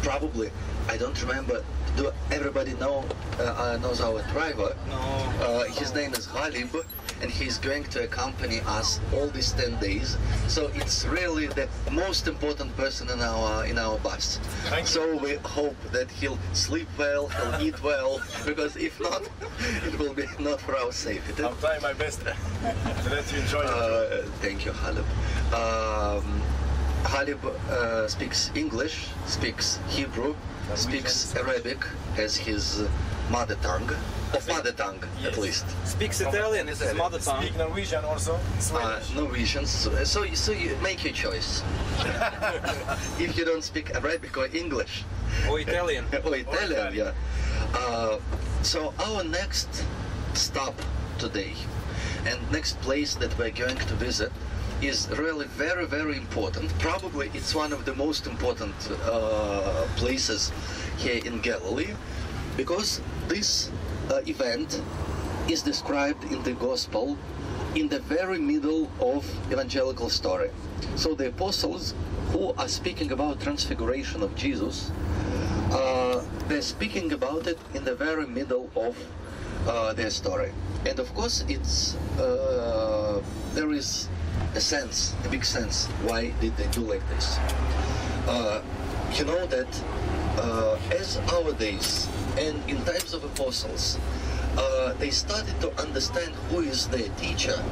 probably, I don't remember, do everybody knows our driver? No. His name is Ghalib, and he's going to accompany us all these 10 days. So it's really the most important person in our bus. So we hope that he'll sleep well, he'll eat well, because if not, it will be not for our safety. I'll try my best to let you enjoy it. Thank you, Ghalib. Ghalib speaks English, speaks Hebrew, speaks Arabic as his mother tongue, at least. Speaks Italian as his mother tongue. Speak Norwegian also? Norwegian, so you make your choice. If you don't speak Arabic or English. Or Italian. Or Italian, yeah. So our next stop today, and next place that we're going to visit, is really very, very important. Probably it's one of the most important places here in Galilee, because this event is described in the Gospel in the very middle of evangelical story. So the apostles who are speaking about Transfiguration of Jesus, they're speaking about it in the very middle of their story. And of course it's there is a big sense, why did they do like this. You know that as our days and in times of apostles, they started to understand who is their teacher,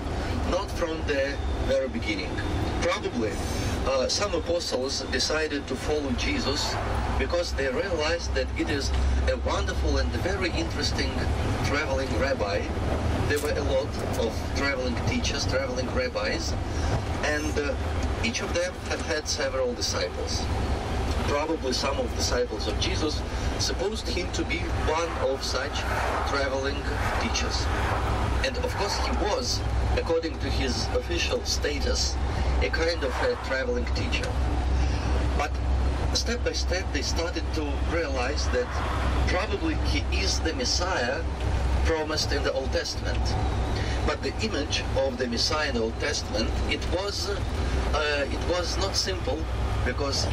not from the very beginning. Probably some apostles decided to follow Jesus because they realized that it is a wonderful and very interesting traveling rabbi. There were a lot of traveling teachers, traveling rabbis, and each of them have had several disciples. Probably some of the disciples of Jesus supposed him to be one of such traveling teachers. And of course he was, according to his official status, a kind of a traveling teacher. But step by step they started to realize that probably he is the Messiah promised in the Old Testament. But the image of the Messiah in the Old Testament, it was not simple, because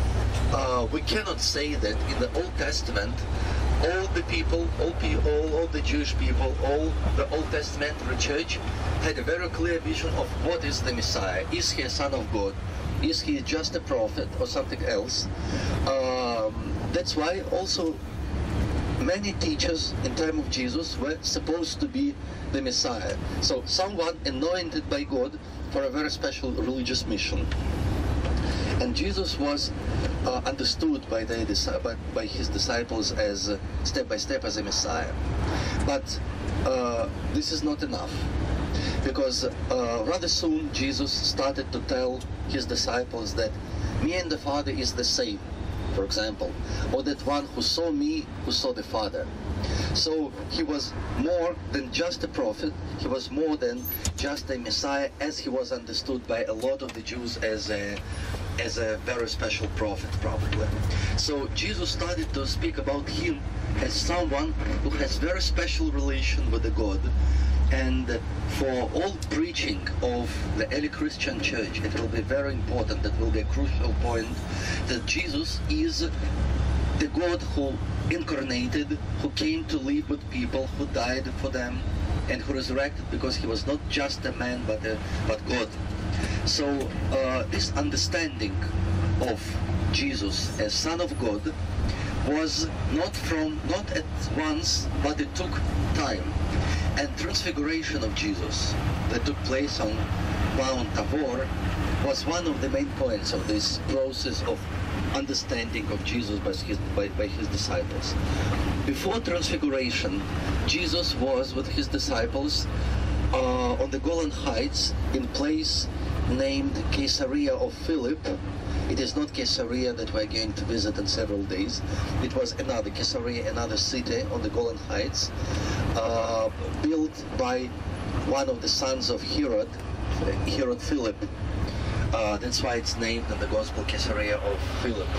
we cannot say that in the Old Testament all the people, all the Jewish people, all the Old Testament church had a very clear vision of what is the Messiah. Is he a son of God? Is he just a prophet or something else? That's why also many teachers in time of Jesus were supposed to be the Messiah. So someone anointed by God for a very special religious mission. And Jesus was understood by his disciples as step by step as a Messiah. But this is not enough, because rather soon Jesus started to tell his disciples that me and the Father is the same, for example, or that one who saw me, who saw the Father. So he was more than just a prophet, he was more than just a Messiah, as he was understood by a lot of the Jews as a very special prophet, probably. So Jesus started to speak about him as someone who has very special relation with the God. And for all preaching of the early Christian church, it will be very important, that will be a crucial point, that Jesus is the God who incarnated, who came to live with people, who died for them, and who resurrected, because he was not just a man but God. So this understanding of Jesus as Son of God was not at once, but it took time. And Transfiguration of Jesus that took place on Mount Tabor was one of the main points of this process of understanding of Jesus by his disciples. Before Transfiguration, Jesus was with his disciples on the Golan Heights in a place named Caesarea of Philip. It is not Caesarea that we're going to visit in several days. It was another Caesarea, another city on the Golan Heights, built by one of the sons of Herod Philip. That's why it's named in the Gospel Caesarea of Philip.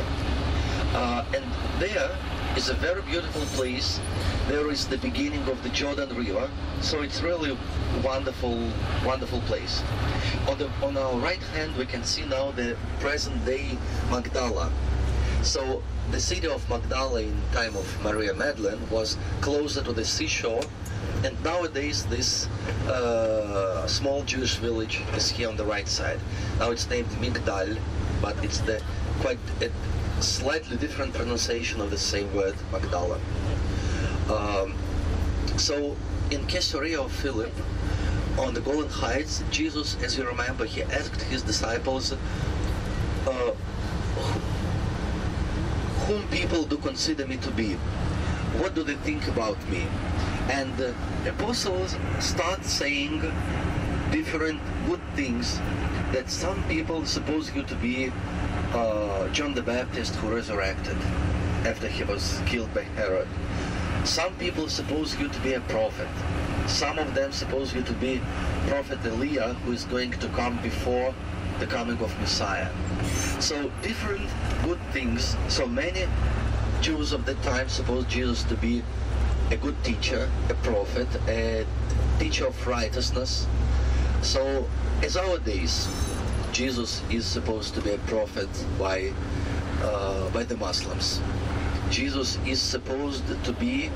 And there is a very beautiful place. There is the beginning of the Jordan River, so it's really a wonderful place. On our right hand we can see now the present day Magdala. So the city of Magdala in time of Maria Magdalene was closer to the seashore, and nowadays this small Jewish village is here on the right side. Now it's named Migdal, but it's the quite a slightly different pronunciation of the same word, Magdala. So in Caesarea of Philip, on the Golan Heights, Jesus, as you remember, he asked his disciples, whom people do consider me to be? What do they think about me? And the apostles start saying different good things, that some people suppose you to be John the Baptist who resurrected after he was killed by Herod. Some people suppose you to be a prophet. Some of them suppose you to be Prophet Elijah, who is going to come before the coming of Messiah. So different good things. So many Jews of the time suppose Jesus to be a good teacher, a prophet, a teacher of righteousness. So as our days, Jesus is supposed to be a prophet by the Muslims. Jesus is supposed to be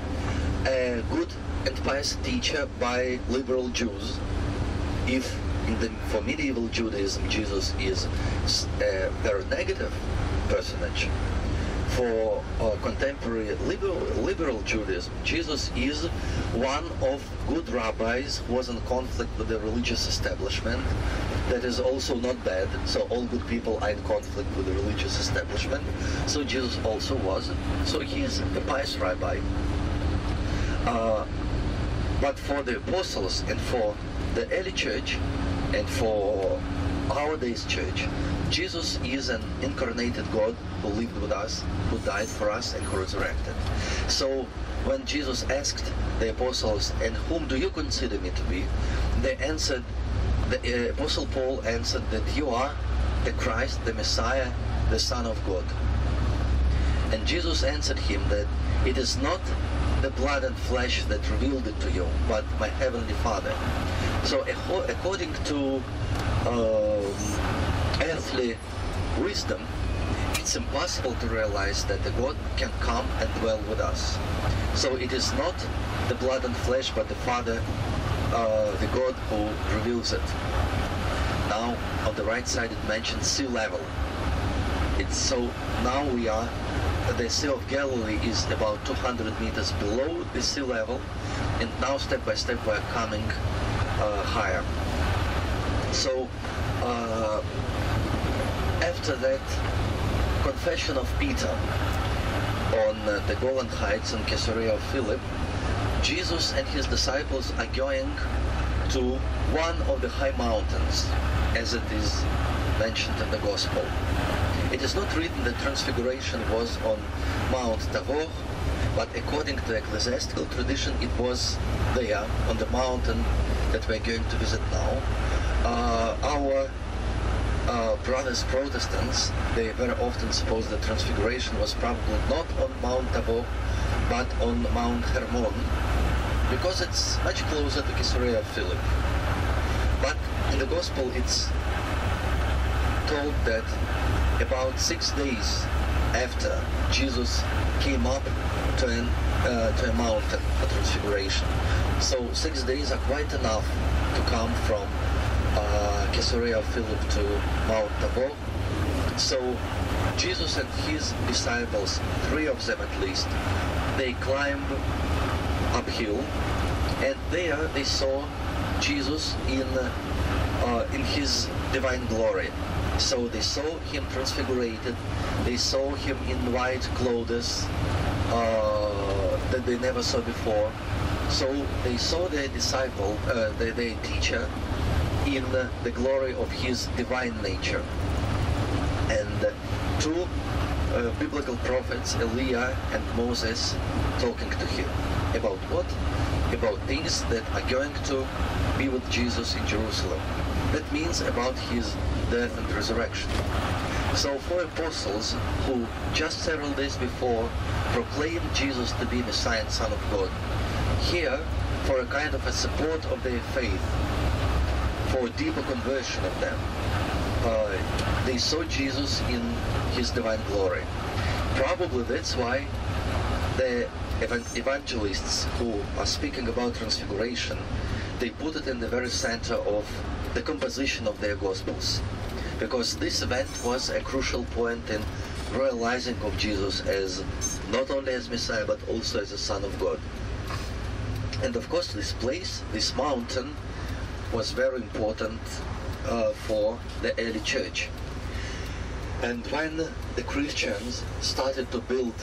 a good and pious teacher by liberal Jews. If for medieval Judaism Jesus is a very negative personage, for contemporary liberal Judaism, Jesus is one of good rabbis who was in conflict with the religious establishment. That is also not bad. So all good people are in conflict with the religious establishment. So Jesus also was. So he is a pious rabbi. But for the apostles and for the early church and for our days church, Jesus is an incarnated God who lived with us, who died for us, and who resurrected. So when Jesus asked the apostles, and whom do you consider me to be? They answered, the Apostle Paul answered that you are the Christ, the Messiah, the Son of God. And Jesus answered him that it is not the blood and flesh that revealed it to you, but my heavenly Father. So according to earthly wisdom, it's impossible to realize that the God can come and dwell with us. So it is not the blood and flesh, but the Father, the God who reveals it. Now, on the right side, it mentions sea level. So now we are, the Sea of Galilee is about 200 meters below the sea level, and now step by step we are coming higher. So after that confession of Peter on the Golan Heights in Caesarea of Philip, Jesus and his disciples are going to one of the high mountains, as it is mentioned in the Gospel. It is not written that Transfiguration was on Mount Tabor, but according to ecclesiastical tradition, it was there on the mountain that we're going to visit now. Our brothers Protestants, they very often suppose that Transfiguration was probably not on Mount Tabor, but on Mount Hermon, because it's much closer to Caesarea of Philip. But in the Gospel, it's told that about 6 days after Jesus came up to a mountain for Transfiguration. So 6 days are quite enough to come from Caesarea of Philip to Mount Tabor. So Jesus and his disciples, 3 of them at least, they climbed uphill, and there they saw Jesus in his divine glory. So they saw him transfigurated, they saw him in white clothes that they never saw before. So they saw their disciple, their teacher, in the glory of his divine nature. And 2 biblical prophets, Elijah and Moses, talking to him. About what? About things that are going to be with Jesus in Jerusalem. That means about his death and resurrection. So 4 apostles who just several days before proclaimed Jesus to be the Messiah and Son of God, here for a kind of a support of their faith, for a deeper conversion of them, they saw Jesus in his divine glory. Probably that's why the evangelists who are speaking about Transfiguration, they put it in the very center of the composition of their Gospels. Because this event was a crucial point in realizing of Jesus as not only as Messiah, but also as the Son of God. And of course, this place, this mountain, was very important for the early church. And when the Christians started to build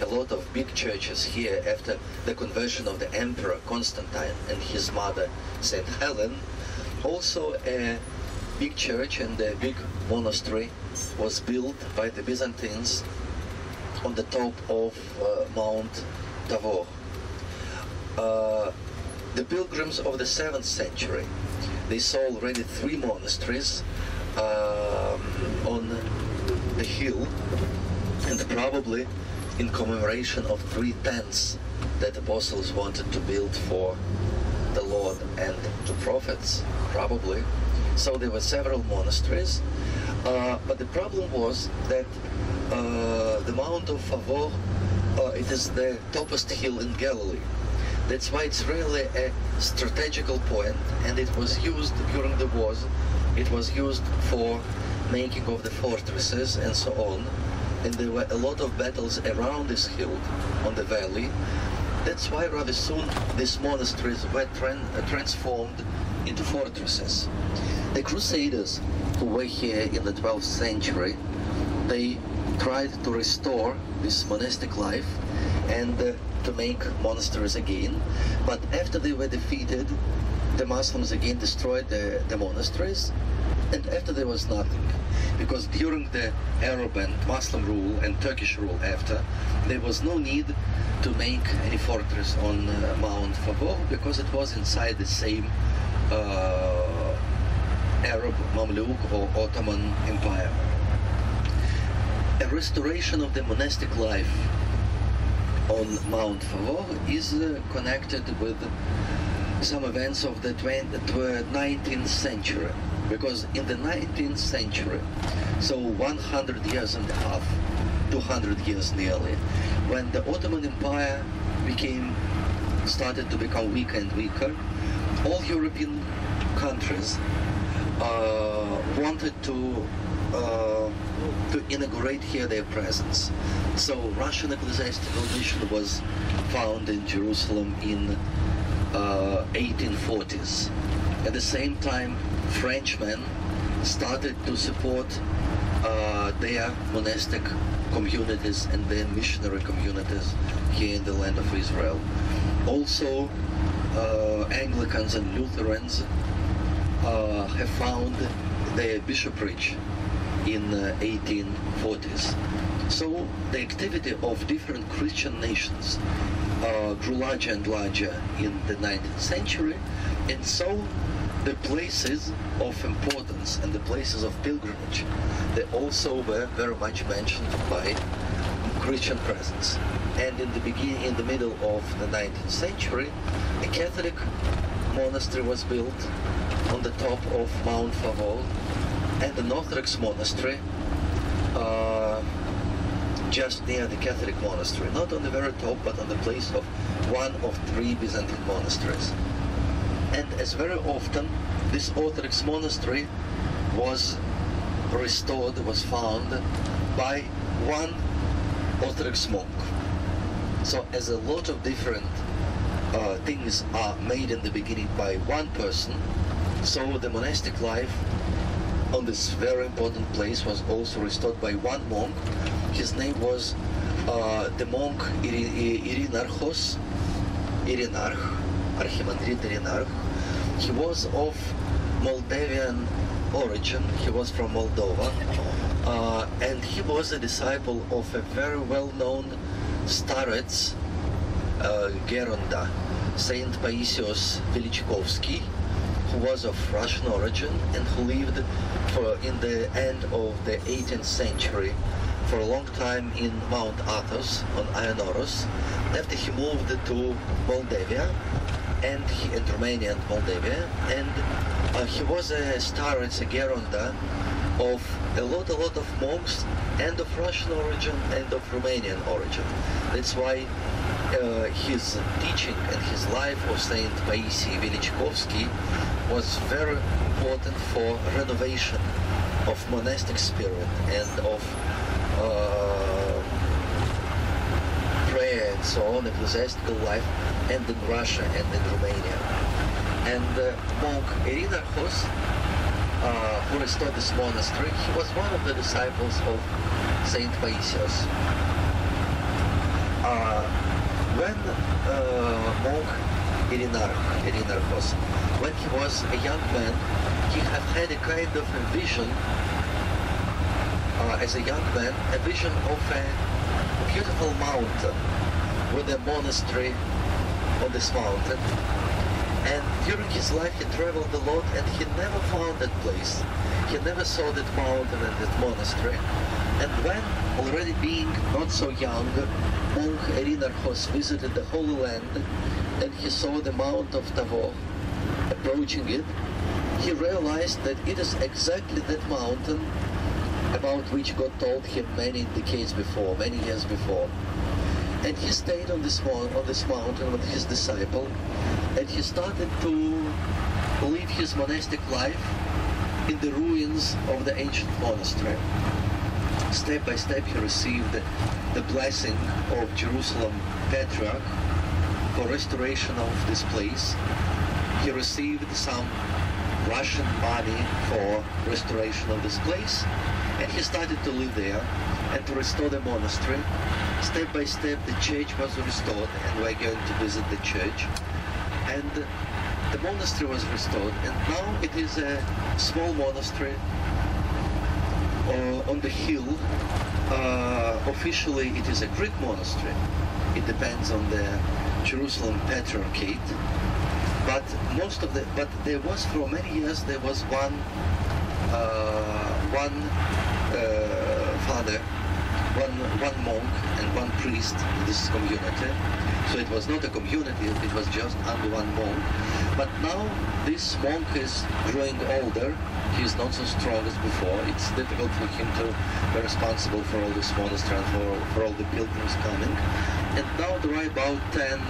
a lot of big churches here after the conversion of the Emperor Constantine and his mother, Saint Helen, also a big church and a big monastery was built by the Byzantines on the top of Mount Tabor. The pilgrims of the 7th century, they saw already 3 monasteries on the hill, and probably in commemoration of 3 tents that apostles wanted to build for the Lord and the prophets, probably. So there were several monasteries, but the problem was that the Mount of Tabor, it is the topest hill in Galilee. That's why it's really a strategical point, and it was used during the wars. It was used for making of the fortresses and so on, and there were a lot of battles around this hill on the valley. That's why rather soon these monasteries were transformed into fortresses. The Crusaders who were here in the 12th century, they tried to restore this monastic life and to make monasteries again, but after they were defeated, the Muslims again destroyed the monasteries, and after there was nothing, because during the Arab and Muslim rule and Turkish rule after, there was no need to make any fortress on Mount Tabor, because it was inside the same Arab, Mamluk or Ottoman Empire. A restoration of the monastic life on Mount Tabor is connected with some events of the 19th century, because in the 19th century, so 100 years and a half, 200 years nearly, when the Ottoman Empire started to become weaker and weaker, all European countries wanted to inaugurate here their presence. So Russian ecclesiastical mission was found in Jerusalem in 1840s. At the same time, Frenchmen started to support their monastic communities and their missionary communities here in the land of Israel. Also, Anglicans and Lutherans have found their bishopric in 1840s. So the activity of different Christian nations grew larger and larger in the 19th century, and so the places of importance and the places of pilgrimage, they also were very much mentioned by Christian presence. And in the middle of the 19th century, a Catholic monastery was built on the top of Mount Tabor, and an Orthodox monastery just near the Catholic monastery, not on the very top, but on the place of one of 3 Byzantine monasteries. And as very often, this Orthodox monastery was restored, was found by one Orthodox monk. So as a lot of different things are made in the beginning by one person, so the monastic life on this very important place was also restored by one monk. His name was the monk Irinarchos, Archimandrit Irinarch. He was of Moldavian origin. He was from Moldova, and he was a disciple of a very well-known starets, Geronda, Saint Paisios Velichkovsky, who was of Russian origin and who lived in the end of the 18th century for a long time in Mount Athos on Ionoros. After he moved to Moldavia and Romania and Moldavia, and he was a starets, a Geronda of a lot of monks, and of Russian origin and of Romanian origin. That's why his teaching and his life of Saint Paisi Velichkovsky was very important for renovation of monastic spirit and of prayer and so on, ecclesiastical life, and in Russia and in Romania. And monk Irinarchos, who restored this monastery, he was one of the disciples of Saint Paisios. When monk Irinarchos, when he was a young man, he had a kind of a vision, as a young man, a vision of a beautiful mountain with a monastery on this mountain. And during his life he traveled a lot, and he never found that place. He never saw that mountain and that monastery. And when, already being not so young, monk Irinarchos visited the Holy Land, and he saw the Mount of Tabor, approaching it, he realized that it is exactly that mountain about which God told him many decades before, many years before. And he stayed on this mountain with his disciple, and he started to live his monastic life in the ruins of the ancient monastery. Step by step he received the blessing of Jerusalem Patriarch for restoration of this place. He received some Russian money for restoration of this place, and he started to live there and to restore the monastery. Step by step the church was restored, and we're going to visit the church. And the monastery was restored, and now it is a small monastery on the hill. Officially it is a Greek monastery. It depends on the Jerusalem Patriarchate. But there was, for many years, there was one father, one monk and one priest in this community. So it was not a community, it was just under one monk. But now this monk is growing older. He is not so strong as before. It's difficult for him to be responsible for all this monastery and for all the pilgrims coming. And now there are about 10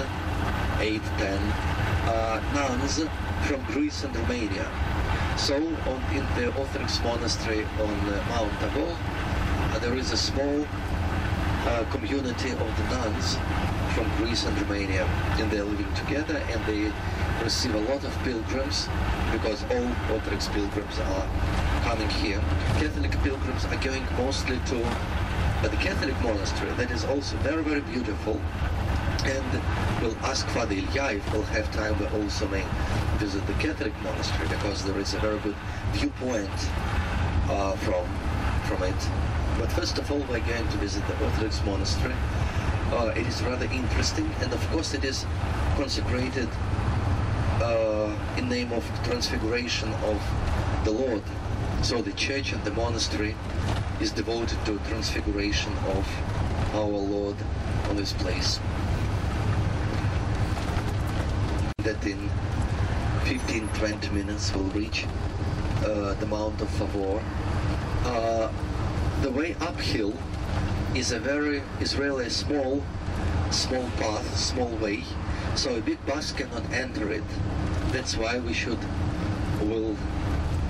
nuns from Greece and Romania. So in the Orthodox monastery on Mount Tabor, there is a small community of the nuns from Greece and Romania, and they're living together, and they receive a lot of pilgrims, because all Orthodox pilgrims are coming here. Catholic pilgrims are going mostly to the Catholic monastery. That is also very, very beautiful. And we'll ask Father Ilya if we'll have time. We also may visit the Catholic monastery, because there is a very good viewpoint from it. But first of all, we're going to visit the Orthodox monastery. It is rather interesting, and of course it is consecrated in name of Transfiguration of the Lord. So the church and the monastery is devoted to Transfiguration of our Lord on this place. That in 15-20 minutes we'll reach the Mount of Tabor. The way uphill is really a small path, small way, so a big bus cannot enter it. That's why we'll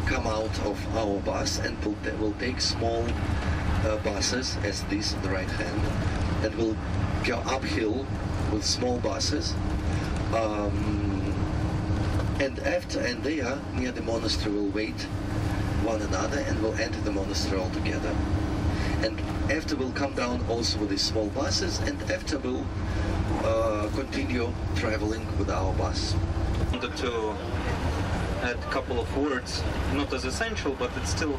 come out of our bus, and we'll take small buses, as this on the right hand, and we'll go uphill with small buses. And there, near the monastery, we'll wait one another, and we'll enter the monastery all together. And after we'll come down also with these small buses, and after we'll continue traveling with our bus. I wanted to add a couple of words, not as essential, but it's still,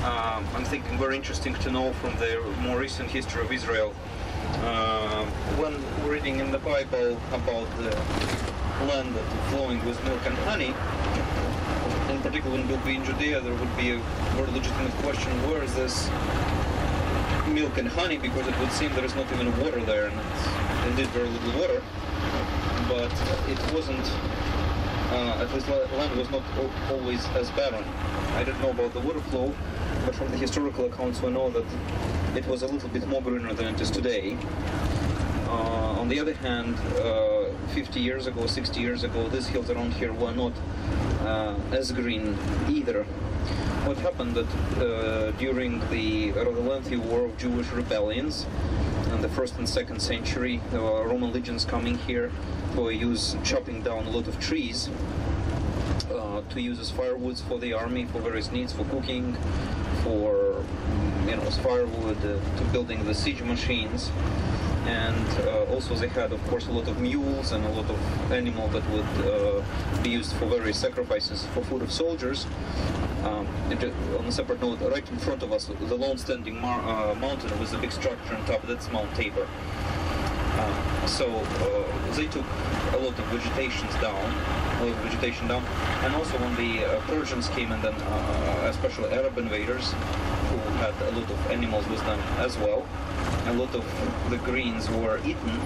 I'm thinking, very interesting to know from the more recent history of Israel. When reading in the Bible about the land flowing with milk and honey, in particular when it would be in Judea, there would be a very legitimate question: where is this milk and honey? Because it would seem there is not even water there, and it's indeed very little water. But it wasn't, at least land was not always as barren. I don't know about the water flow, but from the historical accounts we know that it was a little bit more greener than it is today. On the other hand, 50 years ago, 60 years ago, these hills around here were not as green either. What happened that during the rather lengthy war of Jewish rebellions in the 1st and 2nd century, there were Roman legions coming here who chopping down a lot of trees to use as firewoods for the army, for various needs, for cooking, for as firewood, to building the siege machines. And also they had, of course, a lot of mules and a lot of animals that would be used for various sacrifices for food of soldiers. On a separate note, right in front of us, the lone standing mountain with a big structure on top, that's Mount Tabor. So they took a lot of vegetation down, and also when the Persians came, and then especially Arab invaders, who had a lot of animals with them as well, a lot of the greens were eaten,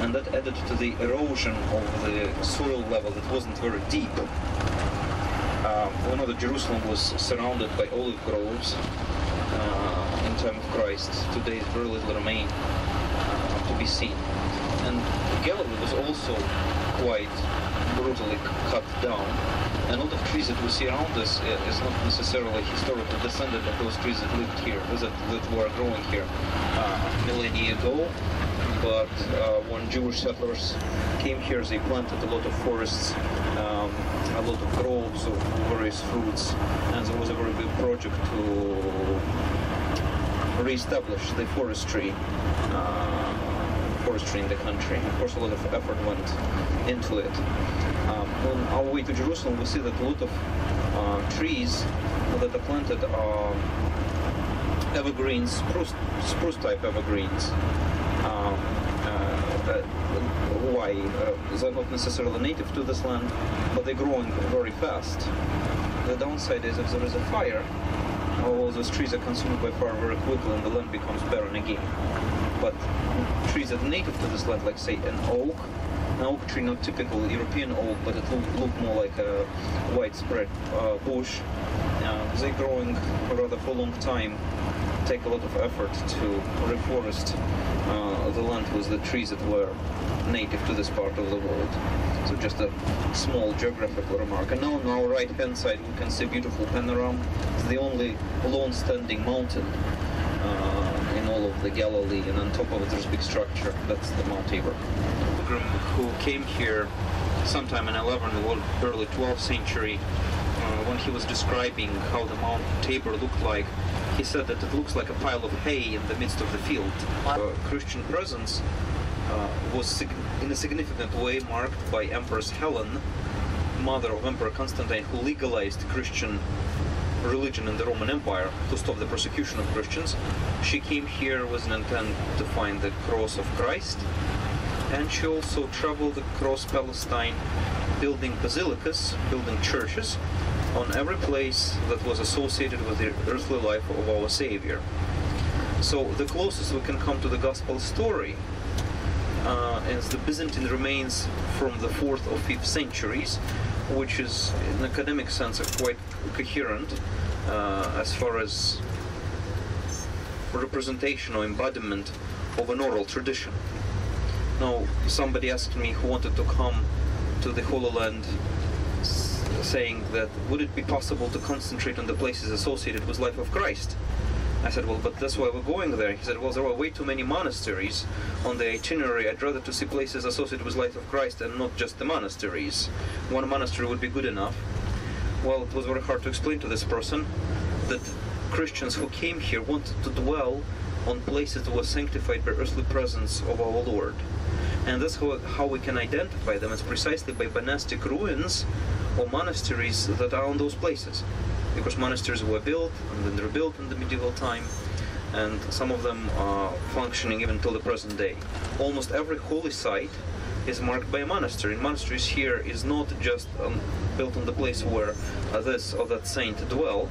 and that added to the erosion of the soil level that wasn't very deep. We know that Jerusalem was surrounded by olive groves in time of Christ. Today very little remain to be seen. And Galilee was also quite brutally cut down. And a lot of trees that we see around us is not necessarily historical descendant of those trees that lived here, that were growing here millennia ago. But when Jewish settlers came here, they planted a lot of forests, a lot of groves of various fruits, and there was a very big project to re-establish the forestry in the country. Of course, a lot of effort went into it. On our way to Jerusalem, we see that a lot of trees that are planted are evergreens, spruce-type evergreens. Why? They're not necessarily native to this land, but they're growing very fast. The downside is if there is a fire, all those trees are consumed by fire very quickly and the land becomes barren again. But trees that are native to this land, like say an oak tree, not typical European oak, but it look more like a widespread bush, they're growing rather for a long time. Take a lot of effort to reforest the land with the trees that were native to this part of the world. So just a small geographical remark. And now on our right hand side we can see a beautiful panorama. It's the only lone standing mountain in all of the Galilee, and on top of it there's a big structure. That's the Mount Tabor. Pilgrim who came here sometime in 11th or early 12th century, when he was describing how the Mount Tabor looked like, he said that it looks like a pile of hay in the midst of the field. Christian presence was in a significant way marked by Empress Helen, mother of Emperor Constantine, who legalized Christian religion in the Roman Empire to stop the persecution of Christians. She came here with an intent to find the cross of Christ, and she also traveled across Palestine building basilicas, building churches, on every place that was associated with the earthly life of our Savior. So the closest we can come to the Gospel story is the Byzantine remains from the 4th or 5th centuries, which is, in academic sense, quite coherent as far as representation or embodiment of an oral tradition. Now, somebody asked me who wanted to come to the Holy Land, saying that would it be possible to concentrate on the places associated with life of Christ? I said, well, but that's why we're going there. He said, well, there are way too many monasteries on the itinerary. I'd rather to see places associated with life of Christ and not just the monasteries. One monastery would be good enough. Well, it was very hard to explain to this person that Christians who came here wanted to dwell on places that were sanctified by earthly presence of our Lord. And that's how we can identify them. It's precisely by monastic ruins or monasteries that are on those places, because monasteries were built and then rebuilt in the medieval time, and some of them are functioning even till the present day. Almost every holy site is marked by a monastery. And monasteries here is not just built on the place where this or that saint dwelled,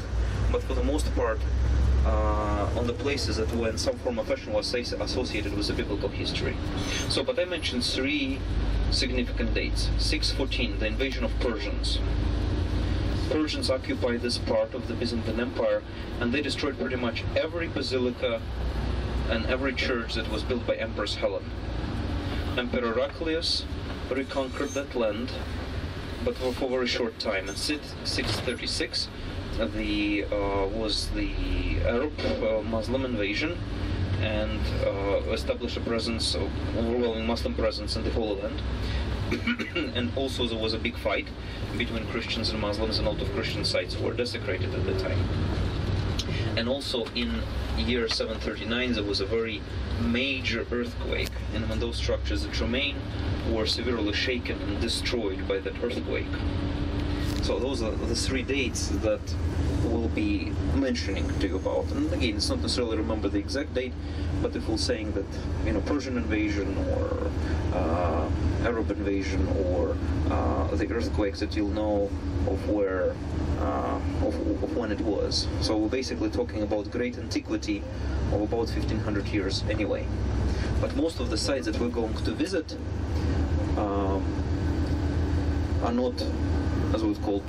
but for the most part on the places that were in some form of fashion was associated with the biblical history. So, but I mentioned 3 significant dates. 614, the invasion of Persians. Persians occupied this part of the Byzantine Empire, and they destroyed pretty much every basilica and every church that was built by Empress Helen. Emperor Heraclius reconquered that land, but for a very short time. In 636, was the Arab Muslim invasion, and established a presence, overwhelming Muslim presence in the Holy Land. And also there was a big fight between Christians and Muslims, and a lot of Christian sites were desecrated at the time. And also in year 739 there was a very major earthquake, and when those structures that remain were severely shaken and destroyed by that earthquake. So those are the three dates that we'll be mentioning to you about. And again, it's not necessarily remember the exact date, but if we're saying that, you know, Persian invasion or Arab invasion or the earthquakes, that you'll know of where, of when it was. So we're basically talking about great antiquity of about 1500 years anyway. But most of the sites that we're going to visit are not, as we would call,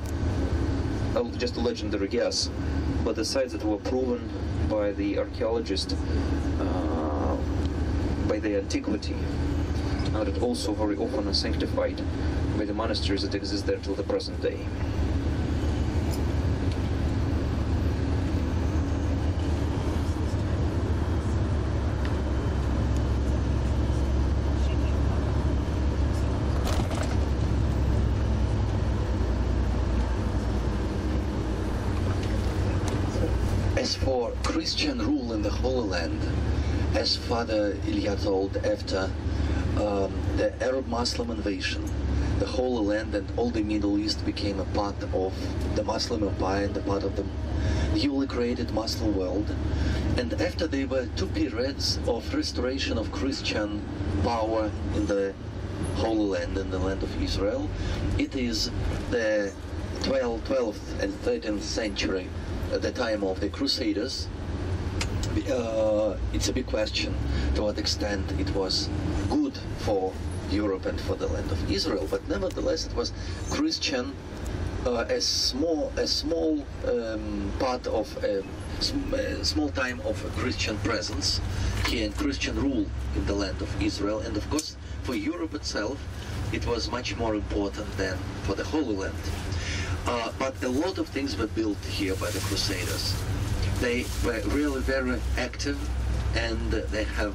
just a legendary guess, but the sites that were proven by the archaeologists by the antiquity, and that also very often are sanctified by the monasteries that exist there till the present day. As for Christian rule in the Holy Land, as Father Ilya told, after the Arab-Muslim invasion, the Holy Land and all the Middle East became a part of the Muslim Empire and a part of the newly created Muslim world. And after there were two periods of restoration of Christian power in the Holy Land, in the land of Israel, it is the 12th and 13th century, at the time of the Crusaders. It's a big question to what extent it was good for Europe and for the land of Israel, but nevertheless it was Christian, a small part of a small time of Christian presence here and Christian rule in the land of Israel. And of course for Europe itself it was much more important than for the Holy Land. But a lot of things were built here by the Crusaders. They were really very active, and they have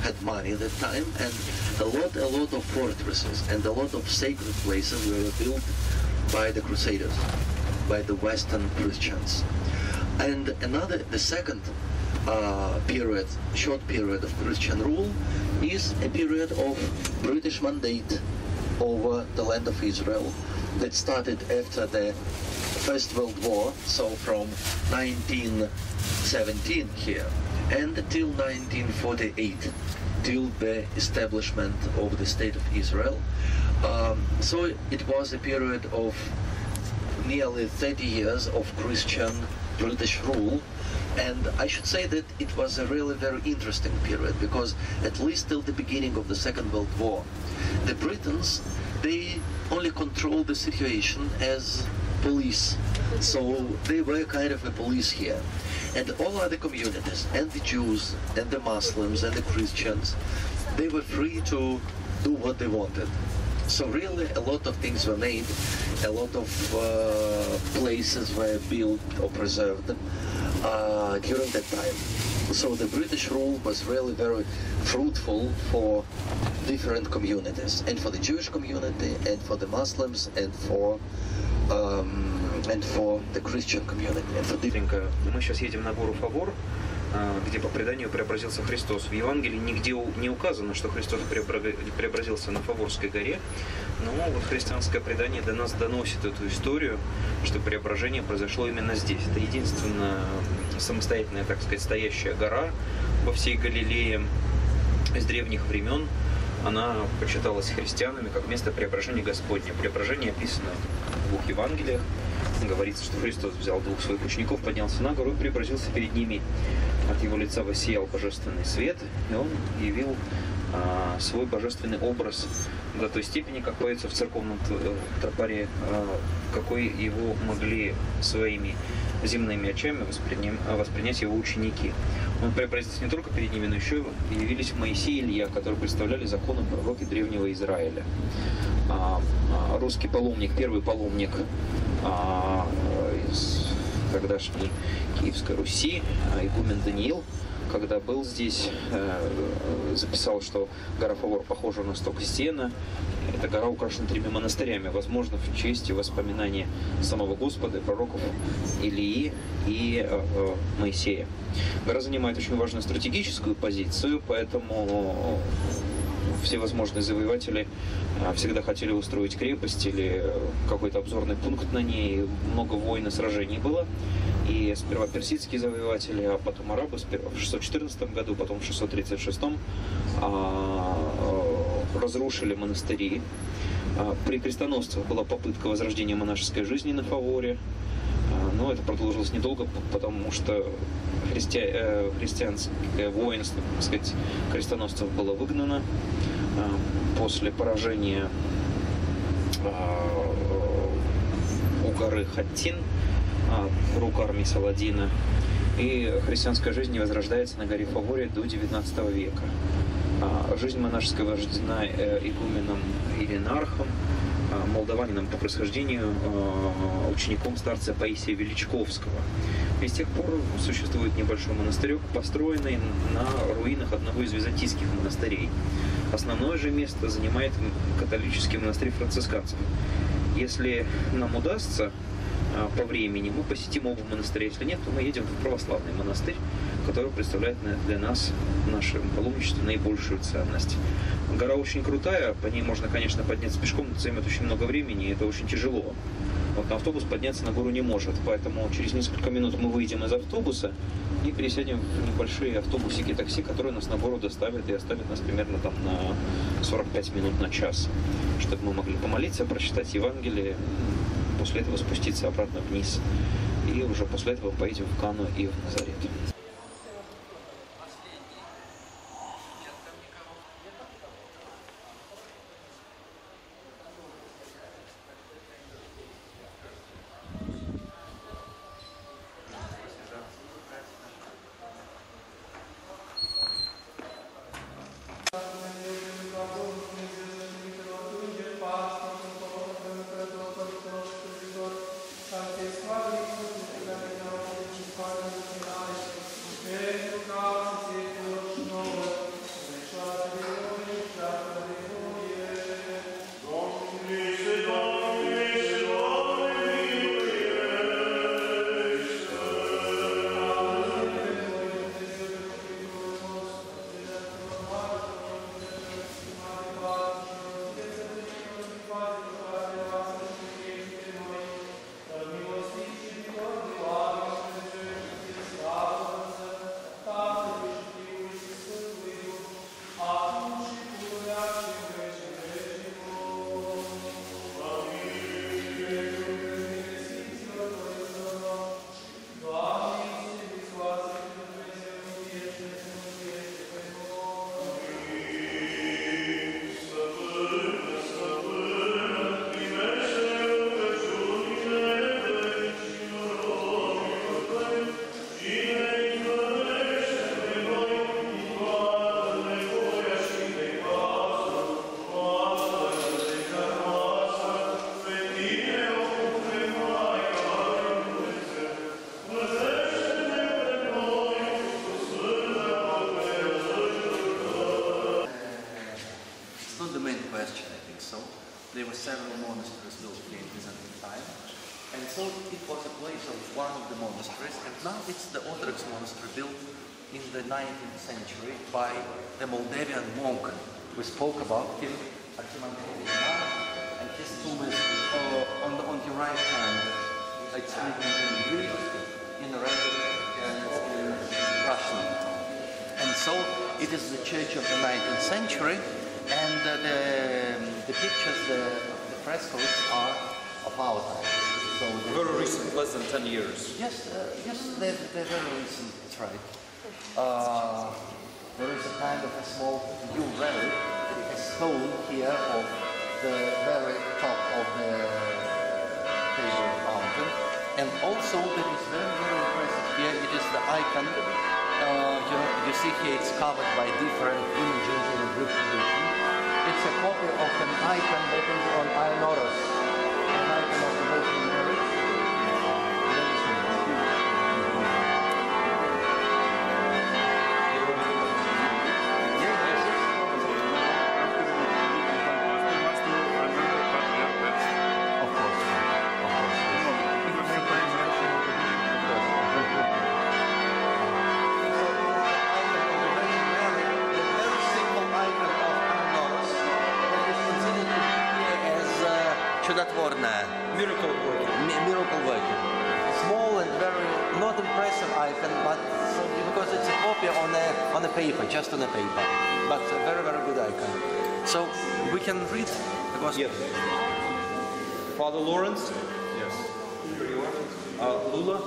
had money at that time, and a lot of fortresses and a lot of sacred places were built by the Crusaders, by the Western Christians. And the second period, short period of Christian rule, is a period of British mandate over the land of Israel that started after the First World War, so from 1917 here, and till 1948, till the establishment of the State of Israel. So it was a period of nearly 30 years of Christian British rule, and I should say that it was a really very interesting period, because at least till the beginning of the Second World War, the Britons, they only controlled the situation as police. So they were kind of a police here. And all other communities, and the Jews, and the Muslims, and the Christians, they were free to do what they wanted. So really a lot of things were made, a lot of places were built or preserved during that time. So the British rule was really very fruitful for different communities, and for the Jewish community, and for the Muslims, and for the Christian community. Мы сейчас едем на гору Фавор, где по преданию преобразился Христос. В Евангелии нигде не указано, что Христос преобразился на Фаворской горе, но вот христианское предание до нас доносит эту историю, что преображение произошло именно здесь. Это единственная самостоятельная, так сказать, стоящая гора во всей Галилее с древних времен. Она почиталась христианами как место преображения Господня. Преображение описано в двух Евангелиях. Говорится, что Христос взял двух своих учеников, поднялся на гору и преобразился перед ними. От его лица воссиял божественный свет, и он явил свой божественный образ до той степени, как поется в церковном тропаре, какой его могли своими земными очами воспринять его ученики. Он преобразился не только перед ними, но еще и явились Моисей и Илья, которые представляли законы пророки древнего Израиля. Русский паломник, первый паломник из тогдашней Киевской Руси, игумен Даниил, когда был здесь, записал, что гора Фавор похожа на сток сена. Эта гора украшена 3 монастырями, возможно, в честь и воспоминания самого Господа, пророков Илии и Моисея. Гора занимает очень важную стратегическую позицию, поэтому всевозможные завоеватели всегда хотели устроить крепость или какой-то обзорный пункт на ней. Много войн и сражений было. И сперва персидские завоеватели, а потом арабы, сперва в 614 году, потом в 636 разрушили монастыри. При крестоносцах была попытка возрождения монашеской жизни на Фаворе, но это продолжилось недолго, потому что христианское воинство, так сказать, крестоносцев было выгнано после поражения у горы Хаттин рук армии Саладина. И христианская жизнь не возрождается на горе Фаворе до XIX века. Жизнь монашеская вождена игуменом Иринархом, молдаванином по происхождению, учеником старца Паисия Величковского. И с тех пор существует небольшой монастырек, построенный на руинах одного из византийских монастырей. Основное же место занимает католический монастырь францисканцев. Если нам удастся по времени, мы посетим оба монастыря. Если нет, то мы едем в православный монастырь, который представляет для нас, в нашем паломничестве, наибольшую ценность. Гора очень крутая, по ней можно, конечно, подняться пешком, но это займет очень много времени, и это очень тяжело. Вот на автобус подняться на гору не может, поэтому через несколько минут мы выйдем из автобуса и пересядем в небольшие автобусики, такси, которые нас на гору доставят и оставят нас примерно там на 45 минут на час, чтобы мы могли помолиться, прочитать Евангелие, после этого спуститься обратно вниз, и уже после этого поедем в Кану и в Назарет. It's the Orthodox monastery built in the 19th century by the Moldavian monk. We spoke about him, and his tomb is on your right hand. It's written in Greek, in Arabic, and in Russian. And so it is the church of the 19th century, and the pictures, the frescoes are of our time. So very recent, less than 10 years. Yes, they're very recent, that's right. There is a kind of a small new relic, a stone here of the very top of the Tabor mountain. And also that is very, very impressive here, it is the icon. You see here it's covered by different images in a Greek tradition. It's a copy of an icon that is on Ionoros, an icon of the Virgin Mary. Miracle working. Miracle working. Small and very not impressive icon, but because it's a copy on a paper, just on a paper, but a very, very good icon. So we can read the gospel. Yes. Father Lawrence. Yes. Lula.